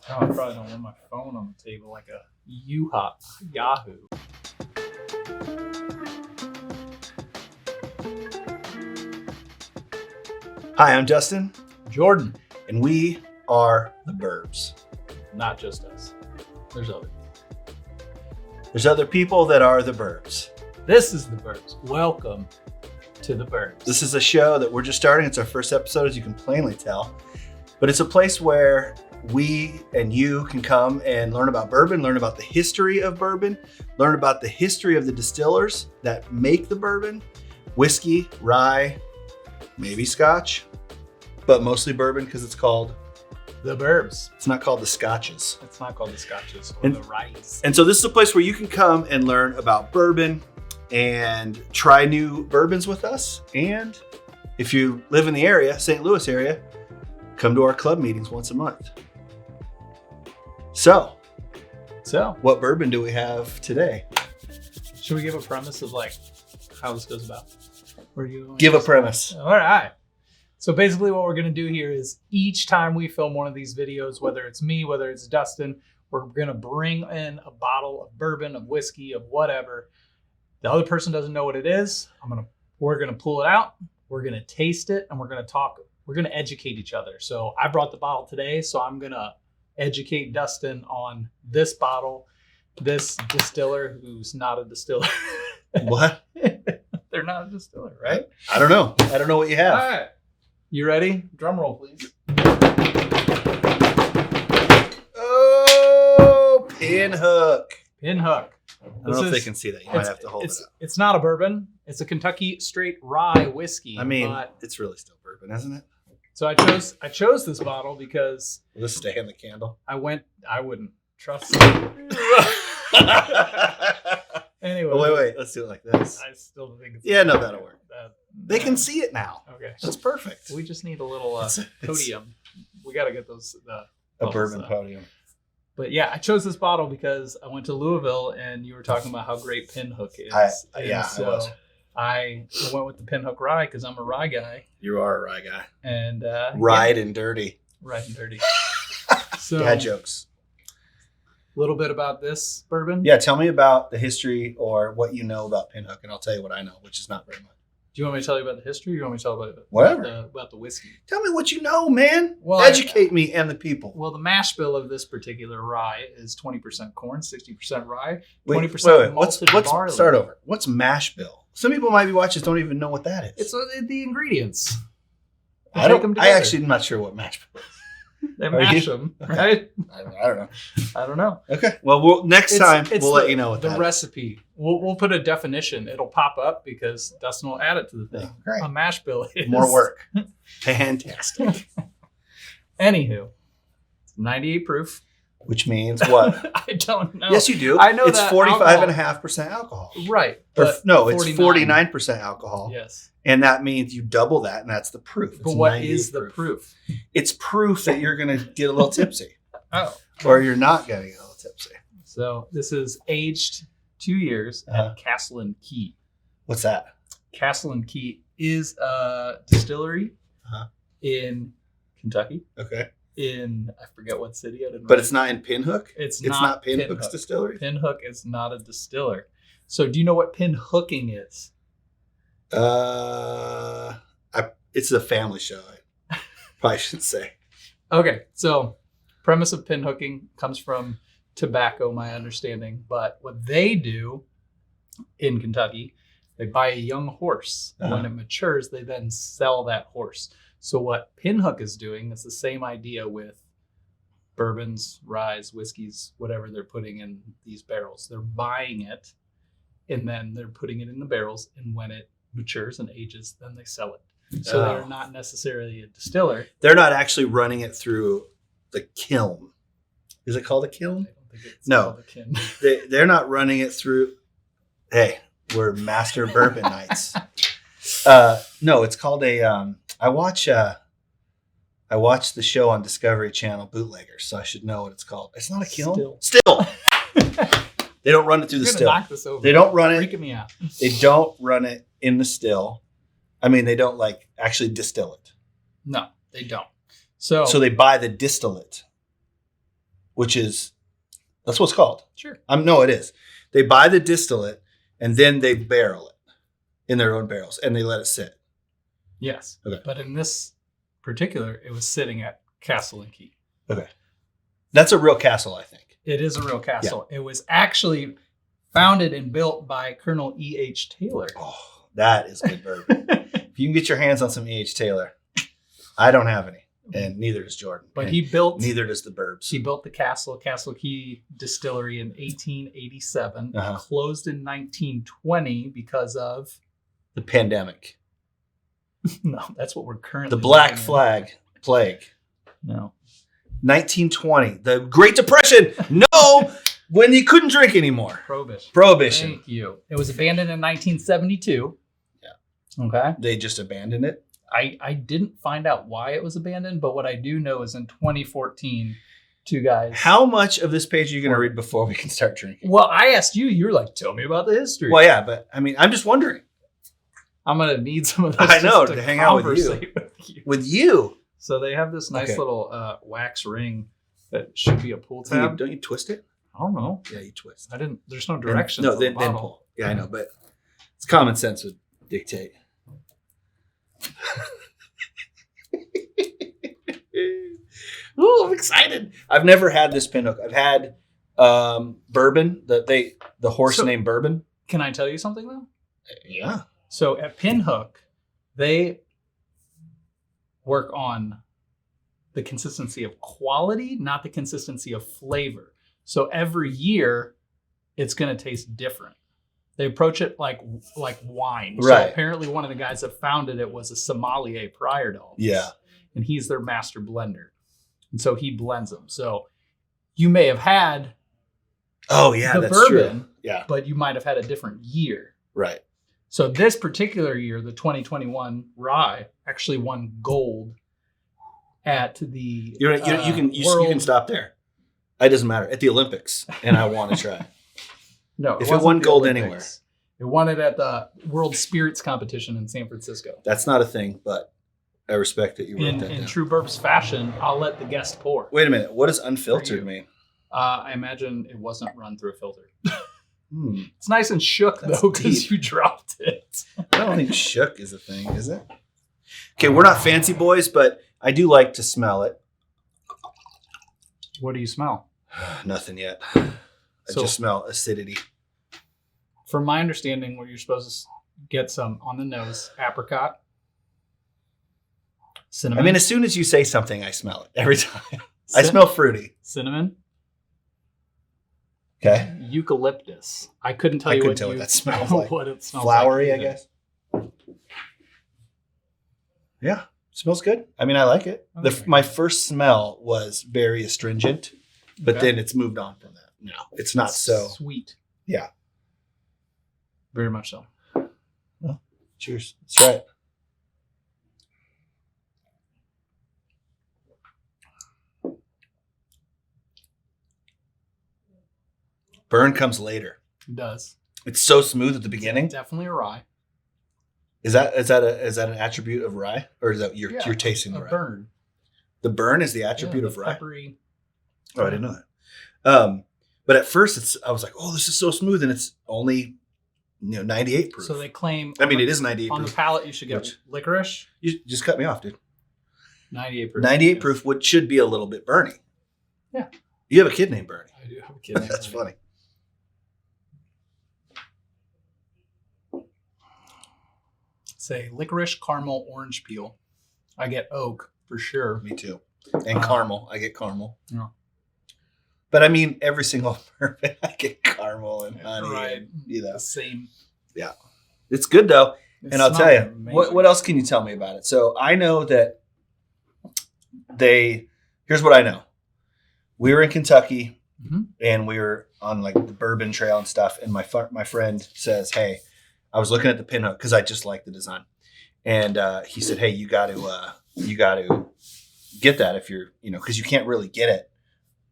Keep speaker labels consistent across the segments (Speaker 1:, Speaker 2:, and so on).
Speaker 1: Oh, I probably don't want my phone on the table like a Yahoo.
Speaker 2: Hi, I'm Dustin,
Speaker 1: Jordan,
Speaker 2: and we are the Bourbs.
Speaker 1: not just us. There's other.
Speaker 2: There's other people that are the Bourbs.
Speaker 1: This is the Bourbs. Welcome to the Bourbs.
Speaker 2: This is a show that we're just starting. It's our first episode, as you can plainly tell. But it's a place where we and you can come and learn about bourbon, learn about the history of bourbon, learn about the history of the distillers that make the bourbon, whiskey, rye, maybe scotch, but mostly bourbon because it's called
Speaker 1: the Bourbs.
Speaker 2: It's not called the scotches.
Speaker 1: It's not called the scotches or the ryes.
Speaker 2: And so this is a place where you can come and learn about bourbon and try new bourbons with us. And if you live in the area, St. Louis area, come to our club meetings once a month. So what bourbon do we have today?
Speaker 1: Should we give a premise of like how this goes about? Or you
Speaker 2: Give a premise.
Speaker 1: All right. So basically what we're going to do here is each time we film one of these videos, whether it's me, whether it's Dustin, we're going to bring in a bottle of bourbon, of whiskey, of whatever. The other person doesn't know what it is. We're going to pull it out. We're going to taste it, and we're going to talk. We're going to educate each other. So I brought the bottle today, so I'm going to educate Dustin on this bottle, this distiller who's not a distiller.
Speaker 2: What?
Speaker 1: They're not a distiller, right?
Speaker 2: I don't know. I don't know what you have.
Speaker 1: All right. You ready? Drum roll, please.
Speaker 2: Oh, Pinhook.
Speaker 1: Pinhook.
Speaker 2: I don't know if they can see that. You might have to hold it up.
Speaker 1: It's not a bourbon. It's a Kentucky straight rye whiskey.
Speaker 2: I mean, it's really still bourbon, isn't it?
Speaker 1: So I chose this bottle because
Speaker 2: Will this stay in the candle?
Speaker 1: I wouldn't trust it. Anyway.
Speaker 2: Wait. Let's do it like this.
Speaker 1: I still think it's...
Speaker 2: Yeah, no, that'll work. They can see it now.
Speaker 1: Okay.
Speaker 2: That's perfect.
Speaker 1: We just need a little podium. We got to get those...
Speaker 2: a bourbon podium.
Speaker 1: But yeah, I chose this bottle because I went to Louisville and you were talking about how great Pinhook is.
Speaker 2: I was.
Speaker 1: I went with the Pinhook Rye because I'm a rye guy.
Speaker 2: You are a rye guy.
Speaker 1: And
Speaker 2: Ride and dirty.
Speaker 1: Ride and dirty. So
Speaker 2: Dad jokes.
Speaker 1: A little bit about this bourbon.
Speaker 2: Yeah, tell me about the history or what you know about Pinhook, and I'll tell you what I know, which is not very much.
Speaker 1: Do you want me to tell you about the history or you want me to tell you about the whiskey? Tell
Speaker 2: me what you know, man.
Speaker 1: Well,
Speaker 2: educate me and the people.
Speaker 1: Well, the mash bill of this particular rye is 20% corn, 60% rye, 20% malted barley.
Speaker 2: Start over. What's mash bill? Some people might be watching don't even know what that is.
Speaker 1: It's the ingredients.
Speaker 2: I actually am not sure what mash bill is.
Speaker 1: They mash them, right?
Speaker 2: I don't know.
Speaker 1: Okay.
Speaker 2: Well, next time we'll let you know what
Speaker 1: the recipe. We'll put a definition. It'll pop up because Dustin will add it to the thing.
Speaker 2: Oh, great.
Speaker 1: A mash bill is
Speaker 2: more work. Fantastic.
Speaker 1: Anywho, 98 proof.
Speaker 2: Which means what?
Speaker 1: I don't know.
Speaker 2: Yes, you do.
Speaker 1: I know
Speaker 2: it's
Speaker 1: that
Speaker 2: 45.5% alcohol.
Speaker 1: Right.
Speaker 2: It's 49% alcohol.
Speaker 1: Yes.
Speaker 2: And that means you double that, and that's the proof.
Speaker 1: But what is the proof?
Speaker 2: It's proof that you're going to get a little tipsy.
Speaker 1: Oh.
Speaker 2: Or you're not going to get a little tipsy.
Speaker 1: So this is aged 2 years at Castle and Key.
Speaker 2: What's that?
Speaker 1: Castle and Key is a distillery in Kentucky.
Speaker 2: Okay.
Speaker 1: I forget what city.
Speaker 2: But it's not in Pinhook?
Speaker 1: It's
Speaker 2: not Pinhook's distillery?
Speaker 1: Pinhook is not a distiller. So do you know what pinhooking is?
Speaker 2: It's a family show. I probably shouldn't say.
Speaker 1: Okay, so premise of pinhooking comes from tobacco, my understanding. But what they do in Kentucky, they buy a young horse. When it matures, they then sell that horse. So what Pinhook is doing is the same idea with bourbons, ryes, whiskeys, whatever they're putting in these barrels. They're buying it, and then they're putting it in the barrels. And when it matures and ages, then they sell it. So they're not necessarily a distiller.
Speaker 2: They're not actually running it through the kiln. Is it called a kiln?
Speaker 1: I don't think it's called a kiln.
Speaker 2: They're not running it through. Hey, we're master bourbon nights. No, it's called a. I watch the show on Discovery Channel, Bootleggers, so I should know what it's called. It's not a kiln. Still. They don't run it through the still.
Speaker 1: Knock this over.
Speaker 2: They don't run it.
Speaker 1: Freaking me out.
Speaker 2: They don't run it in the still. I mean, they don't actually distill it.
Speaker 1: No, they don't. So
Speaker 2: they buy the distillate. that's what it's called.
Speaker 1: Sure.
Speaker 2: No, it is. They buy the distillate and then they barrel it in their own barrels and they let it sit.
Speaker 1: Yes.
Speaker 2: Okay.
Speaker 1: But in this particular, it was sitting at Castle and Key.
Speaker 2: Okay. That's a real castle, I think.
Speaker 1: It is a real castle. Yeah. It was actually founded and built by Colonel E.H. Taylor.
Speaker 2: Oh, that is good bourbon. If you can get your hands on some E.H. Taylor, I don't have any. And neither does Jordan.
Speaker 1: But
Speaker 2: and neither does the Bourbs.
Speaker 1: He built the Castle Key Distillery in 1887. Closed in 1920 because of
Speaker 2: the pandemic.
Speaker 1: No, that's what we're currently.
Speaker 2: The Black Flag Plague.
Speaker 1: No.
Speaker 2: 1920, the Great Depression. No, when you couldn't drink anymore. Prohibition.
Speaker 1: Thank you. It was abandoned in 1972.
Speaker 2: Yeah.
Speaker 1: Okay.
Speaker 2: They just abandoned it.
Speaker 1: I didn't find out why it was abandoned, but what I do know is in 2014, two guys.
Speaker 2: How much of this page are you going to read before we can start drinking?
Speaker 1: Well, I asked you. You're like, tell me about the history.
Speaker 2: Well, yeah, but I mean, I'm just wondering.
Speaker 1: I'm going to need some of this.
Speaker 2: I know, to hang out with you. With you.
Speaker 1: So they have this nice little wax ring that should be a pull tab.
Speaker 2: Don't you twist it?
Speaker 1: I don't know.
Speaker 2: Yeah, you twist.
Speaker 1: There's no directions.
Speaker 2: No, then pull. Yeah, I know, but it's common sense would dictate. Ooh, I'm excited. I've never had this Pinhook. I've had bourbon. The horse named Bourbon.
Speaker 1: Can I tell you something though?
Speaker 2: Yeah.
Speaker 1: So at Pinhook, they work on the consistency of quality, not the consistency of flavor. So every year, it's going to taste different. They approach it like wine.
Speaker 2: Right.
Speaker 1: So apparently one of the guys that founded it was a sommelier prior to all this.
Speaker 2: Yeah.
Speaker 1: And he's their master blender. And so he blends them. So you may have had
Speaker 2: that's
Speaker 1: bourbon,
Speaker 2: true. Yeah.
Speaker 1: But you might have had a different year.
Speaker 2: Right.
Speaker 1: So this particular year, the 2021 rye actually won gold at the
Speaker 2: you can stop there. It doesn't matter. At the Olympics, and I want to try.
Speaker 1: No,
Speaker 2: if it won gold anywhere.
Speaker 1: It won it at the World Spirits Competition in San Francisco.
Speaker 2: That's not a thing, but I respect that you wrote that down. In
Speaker 1: true Bourbs fashion, I'll let the guest pour.
Speaker 2: Wait a minute. What does unfiltered mean?
Speaker 1: I imagine it wasn't run through a filter. It's nice and shook, though, because you dropped it.
Speaker 2: I don't think shook is a thing, is it? Okay, we're not fancy boys, but I do like to smell it.
Speaker 1: What do you smell?
Speaker 2: Nothing yet. I just smell acidity.
Speaker 1: From my understanding, where you're supposed to get some on the nose, apricot, cinnamon.
Speaker 2: I mean, as soon as you say something, I smell it every time. I smell fruity.
Speaker 1: Cinnamon.
Speaker 2: Okay.
Speaker 1: Eucalyptus. I couldn't tell you what
Speaker 2: that smells like.
Speaker 1: What it smells
Speaker 2: flowery,
Speaker 1: like.
Speaker 2: I guess. Yeah, smells good. I mean, I like it. Okay. My first smell was very astringent, but then it's moved on from that. No, it's not so
Speaker 1: sweet.
Speaker 2: Yeah.
Speaker 1: Very much so.
Speaker 2: Well, cheers. That's right. Burn comes later.
Speaker 1: It does.
Speaker 2: It's so smooth at the beginning.
Speaker 1: It's definitely a rye.
Speaker 2: Is that an attribute of rye, or is that you're tasting the rye?
Speaker 1: Burn.
Speaker 2: The burn is the attribute of rye.
Speaker 1: Peppery.
Speaker 2: Oh, I didn't know that. But at first, I was like, "Oh, this is so smooth," and it's only 98 proof.
Speaker 1: So they claim.
Speaker 2: I mean, it is 98
Speaker 1: on
Speaker 2: proof.
Speaker 1: The palate, you should get licorice.
Speaker 2: You just cut me off, dude.
Speaker 1: 98 proof.
Speaker 2: 98 proof, which should be a little bit Bernie.
Speaker 1: Yeah.
Speaker 2: You have a kid named Bernie.
Speaker 1: I do have a kid named
Speaker 2: That's
Speaker 1: Bernie.
Speaker 2: funny.
Speaker 1: Say licorice, caramel, orange peel. I get oak for sure.
Speaker 2: Me too. And caramel. I get caramel.
Speaker 1: Yeah.
Speaker 2: But I mean, every single bourbon, I get caramel and honey.
Speaker 1: Right.
Speaker 2: And,
Speaker 1: the same.
Speaker 2: Yeah. It's good though. And I'll tell you,
Speaker 1: amazing.
Speaker 2: what else can you tell me about it? So I know that here's what I know. We were in Kentucky and we were on like the bourbon trail and stuff. And my friend says, "Hey, I was looking at the Pinhook because I just like the design." And he said, "Hey, you got to get that if you're, because you can't really get it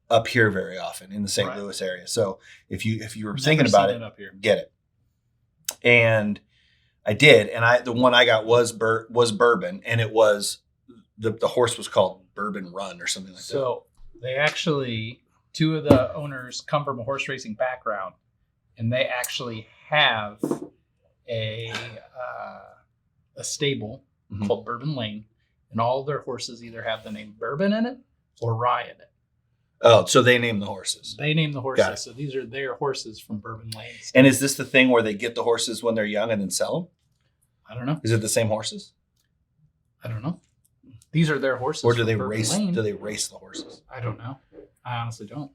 Speaker 2: up here very often in the St. Louis area. So if you were thinking about it,
Speaker 1: up here.
Speaker 2: Get it." And I did, and the one I got was bourbon, and it was the horse was called Bourbon Run or something like that.
Speaker 1: So they actually two of the owners come from a horse racing background, and they actually have a stable called Bourbon Lane, and all their horses either have the name Bourbon in it or Rye in it.
Speaker 2: Oh, so they name the horses.
Speaker 1: They name the horses. So these are their horses from Bourbon Lane.
Speaker 2: And is this the thing where they get the horses when they're young and then sell them?
Speaker 1: I don't know.
Speaker 2: Is it the same horses?
Speaker 1: I don't know. These are their horses.
Speaker 2: Or do they
Speaker 1: Bourbon
Speaker 2: race?
Speaker 1: Lane.
Speaker 2: Do they race the horses?
Speaker 1: I don't know. I honestly don't.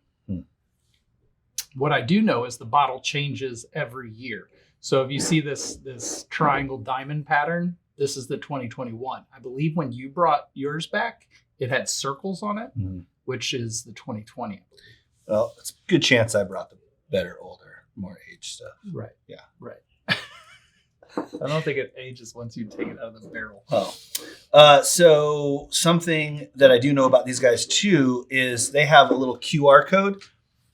Speaker 1: What I do know is the bottle changes every year. So if you see this triangle diamond pattern, this is the 2021. I believe when you brought yours back, it had circles on it, which is the 2020.
Speaker 2: Well, it's a good chance I brought the better, older, more aged stuff.
Speaker 1: Right.
Speaker 2: Yeah.
Speaker 1: Right. I don't think it ages once you take it out of the barrel.
Speaker 2: So something that I do know about these guys too is they have a little QR code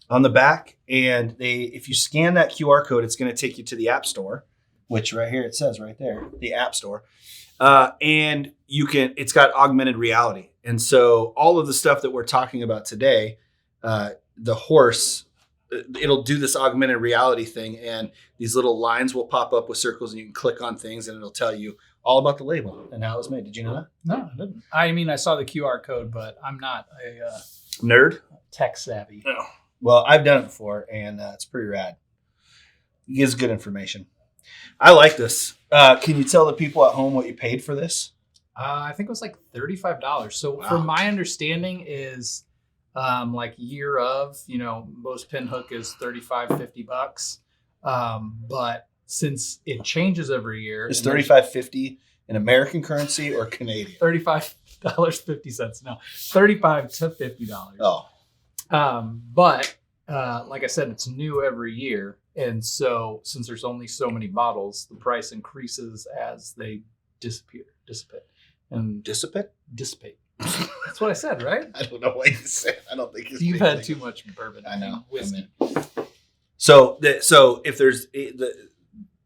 Speaker 2: on the back, and if you scan that QR code, it's going to take you to the App Store, which right here it says right there, the App Store, and it's got augmented reality, and so all of the stuff that we're talking about today, the horse. It'll do this augmented reality thing, and these little lines will pop up with circles, and you can click on things, and it'll tell you all about the label and how it was made. Did you know that?
Speaker 1: No, I didn't. I mean, I saw the QR code, but I'm not a
Speaker 2: nerd,
Speaker 1: tech savvy.
Speaker 2: No. Well, I've done it before, and it's pretty rad. It gives good information. I like this. Can you tell the people at home what you paid for this?
Speaker 1: I think it was like $35. So from my understanding is like year of, most Pinhook is $35-$50. But since it changes every year,
Speaker 2: is $35.50 in American currency or Canadian?
Speaker 1: $35.50. No, $35 to $50.
Speaker 2: Oh,
Speaker 1: but like I said, it's new every year, and so since there's only so many bottles, the price increases as they dissipate. That's what I said, right?
Speaker 2: I don't know what you said. I don't think it's.
Speaker 1: You've had too much bourbon.
Speaker 2: I know.
Speaker 1: Whiskey.
Speaker 2: So if there's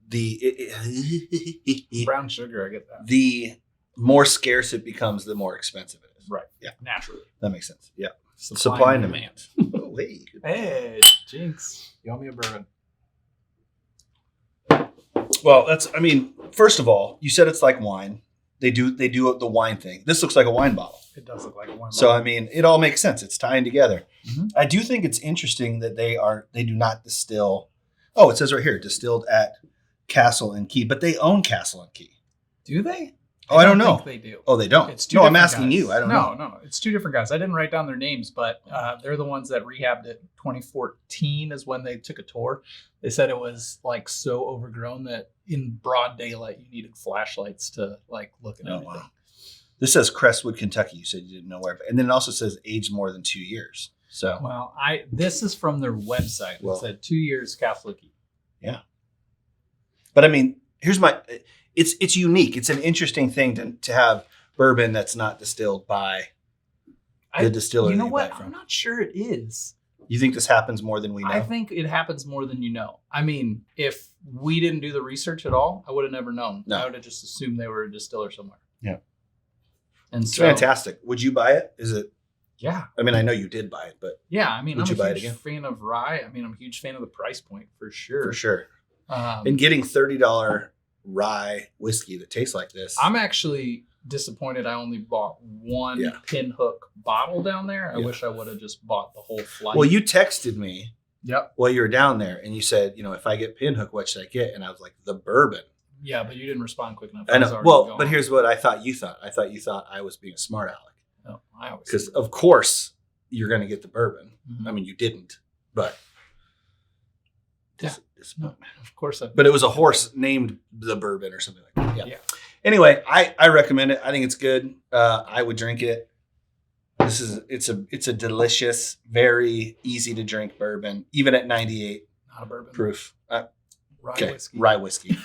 Speaker 2: the
Speaker 1: brown sugar, I get that.
Speaker 2: The more scarce it becomes, the more expensive it is.
Speaker 1: Right.
Speaker 2: Yeah.
Speaker 1: Naturally.
Speaker 2: That makes sense. Yeah.
Speaker 1: Supply and demand.
Speaker 2: Oh, hey.
Speaker 1: Hey, Jinx. You owe me a bourbon.
Speaker 2: Well, first of all, you said it's like wine. They do the wine thing. This looks like a wine bottle.
Speaker 1: It does look like a wine bottle.
Speaker 2: So, it all makes sense. It's tying together.
Speaker 1: Mm-hmm.
Speaker 2: I do think it's interesting that they do not distill. Oh, it says right here, distilled at Castle and Key, but they own Castle and Key.
Speaker 1: Do they?
Speaker 2: Oh, I don't know.
Speaker 1: Think they do.
Speaker 2: Oh, they don't.
Speaker 1: It's two
Speaker 2: I'm
Speaker 1: different
Speaker 2: asking
Speaker 1: guys.
Speaker 2: you. I don't know.
Speaker 1: No. It's two different guys. I didn't write down their names, but they're the ones that rehabbed it. 2014 is when they took a tour. They said it was like so overgrown that in broad daylight you needed flashlights to like look at everything. Wow.
Speaker 2: This says Crestwood, Kentucky. You said you didn't know where, and then it also says aged more than 2 years. So
Speaker 1: this is from their website. It said 2 years Castle Key.
Speaker 2: Yeah, but here's my. It's unique. It's an interesting thing to have bourbon that's not distilled by the distillery.
Speaker 1: You know what? I'm not sure it is.
Speaker 2: You think this happens more than we know?
Speaker 1: I think it happens more than you know. If we didn't do the research at all, I would have never known.
Speaker 2: No.
Speaker 1: I would have just assumed they were a distiller somewhere.
Speaker 2: Yeah.
Speaker 1: And
Speaker 2: it's fantastic. Would you buy it? Is it?
Speaker 1: Yeah.
Speaker 2: I know you did buy it, but
Speaker 1: yeah, I'm a huge
Speaker 2: again?
Speaker 1: fan of rye. I'm a huge fan of the price point for sure.
Speaker 2: For sure. And getting $30 rye whiskey that tastes like this.
Speaker 1: I'm actually disappointed I only bought one Pinhook bottle down there. I wish I would have just bought the whole flight.
Speaker 2: Well, you texted me
Speaker 1: Yep.
Speaker 2: while you were down there, and you said, if I get Pinhook, what should I get? And I was like, the bourbon.
Speaker 1: Yeah, but you didn't respond quick enough.
Speaker 2: I know. Well, but here's what I thought you thought. I thought you thought I was being a smart aleck.
Speaker 1: No, I always.
Speaker 2: Because of course you're going to get the bourbon.
Speaker 1: Mm-hmm.
Speaker 2: You didn't, but
Speaker 1: no, of course.
Speaker 2: But it was a horse named the Bourbon or something like that.
Speaker 1: Yeah.
Speaker 2: Anyway, I recommend it. I think it's good. I would drink it. It's a delicious, very easy to drink bourbon, even at 98
Speaker 1: Not a bourbon
Speaker 2: proof.
Speaker 1: Whiskey.
Speaker 2: Rye whiskey.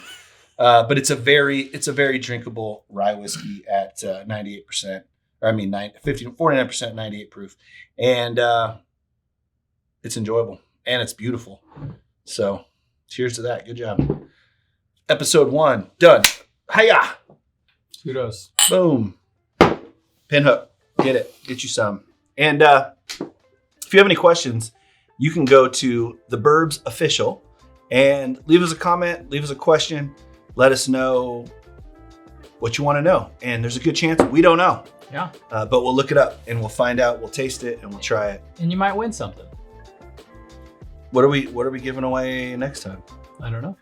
Speaker 2: But it's a very drinkable rye whiskey at 98%. 49%, 98 proof, and it's enjoyable and it's beautiful. So, cheers to that. Good job. Episode 1 done. Hiya!
Speaker 1: Kudos.
Speaker 2: Boom. Pinhook. Get it. Get you some. And if you have any questions, you can go to the Bourbs Official and leave us a comment, leave us a question, let us know what you want to know. And there's a good chance we don't know.
Speaker 1: Yeah.
Speaker 2: But we'll look it up and we'll find out, we'll taste it and we'll try it.
Speaker 1: And you might win something.
Speaker 2: What are we giving away next time?
Speaker 1: I don't know.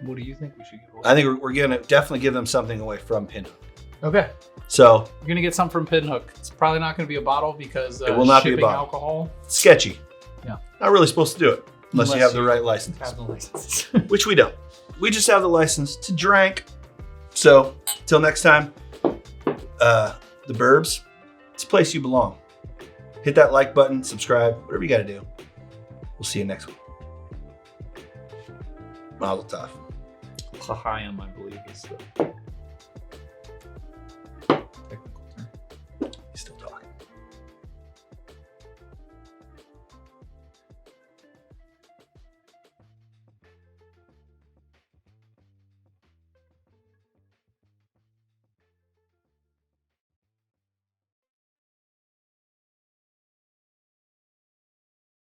Speaker 1: What do you think we should give away?
Speaker 2: I think we're going to definitely give them something away from Pinhook.
Speaker 1: Okay.
Speaker 2: So
Speaker 1: you're going to get some from Pinhook. It's probably not going to be a bottle because
Speaker 2: it will not be a bottle.
Speaker 1: Alcohol.
Speaker 2: Sketchy.
Speaker 1: Yeah.
Speaker 2: Not really supposed to do it unless you have the right license.
Speaker 1: Have the license.
Speaker 2: Which we don't. We just have the license to drink. So till next time, the Bourbs, it's a place you belong. Hit that like button, subscribe, whatever you got to do. We'll see you next week. Mazel tov.
Speaker 1: L'chaim, I believe, is the